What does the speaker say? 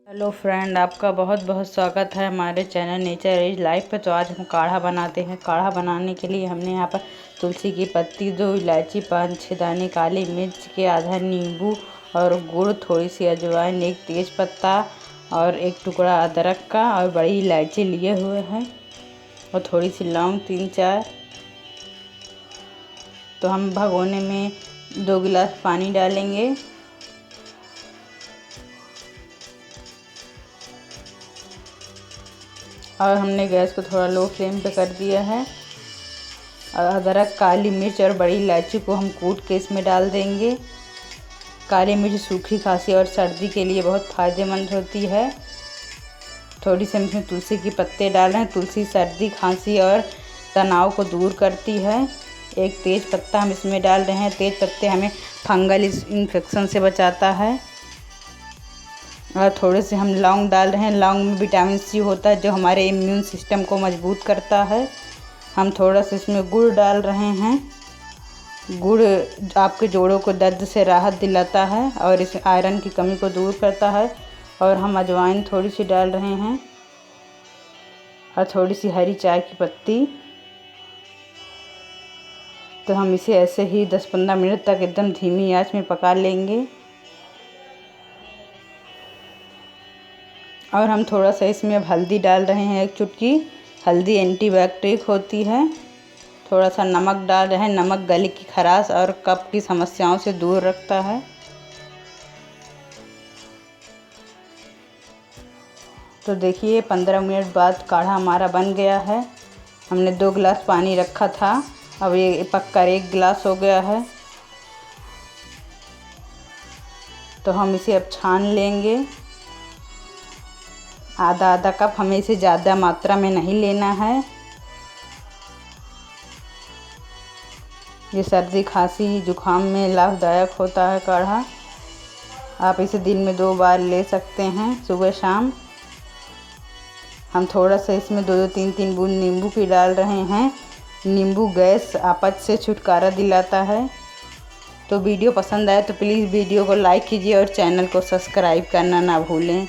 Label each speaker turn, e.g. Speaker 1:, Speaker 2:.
Speaker 1: Hello friend, आपका बहुत बहुत स्वागत है हमारे चैनल नेचर इज लाइफ पे। तो आज हम काढ़ा बनाते हैं। काढ़ा बनाने के लिए हमने यहाँ पर तुलसी की पत्ती, 2 इलायची, 5-6 दाने काली मिर्च के, आधा नींबू और गुड़, थोड़ी सी अजवाइन, 1 तेज पत्ता और 1 टुकड़ा अदरक का और बड़ी इलायची लिए हुए हैं और थोड़ी सी लौंग 3-4। तो हम भगोने में 2 गिलास पानी डालेंगे और हमने गैस को थोड़ा लो फ्लेम पे कर दिया है। और अदरक, काली मिर्च और बड़ी इलायची को हम कूट के इसमें डाल देंगे। काली मिर्च सूखी खांसी और सर्दी के लिए बहुत फ़ायदेमंद होती है। थोड़ी सी हम इसमें तुलसी के पत्ते डाल रहे हैं। तुलसी सर्दी, खांसी और तनाव को दूर करती है। 1 तेज पत्ता हम इसमें डाल रहे हैं। तेज पत्ते हमें फंगल इन्फेक्शन से बचाता है। और थोड़े से हम लौंग डाल रहे हैं। लौंग में विटामिन सी होता है जो हमारे इम्यून सिस्टम को मजबूत करता है। हम थोड़ा सा इसमें गुड़ डाल रहे हैं। गुड़ आपके जोड़ों को दर्द से राहत दिलाता है और इस आयरन की कमी को दूर करता है। और हम अजवाइन थोड़ी सी डाल रहे हैं और थोड़ी सी हरी चाय की पत्ती। तो हम इसे ऐसे ही 10-15 मिनट तक एकदम धीमी आंच में पका लेंगे। और हम थोड़ा सा इसमें अब हल्दी डाल रहे हैं, 1 चुटकी। हल्दी एंटीबायोटिक होती है। थोड़ा सा नमक डाल रहे हैं। नमक गले की खराश और कफ की समस्याओं से दूर रखता है। तो देखिए 15 मिनट बाद काढ़ा हमारा बन गया है। हमने 2 गिलास पानी रखा था, अब ये पककर 1 गिलास हो गया है। तो हम इसे अब छान लेंगे। आधा कप, हमें इसे ज़्यादा मात्रा में नहीं लेना है। ये सर्दी, खांसी, जुखाम में लाभदायक होता है काढ़ा। आप इसे दिन में 2 बार ले सकते हैं, सुबह शाम। हम थोड़ा सा इसमें 2-2, 3-3 बूंद नींबू की डाल रहे हैं। नींबू गैस, आपच से छुटकारा दिलाता है। तो वीडियो पसंद आए तो प्लीज़ वीडियो को लाइक कीजिए और चैनल को सब्सक्राइब करना ना भूलें।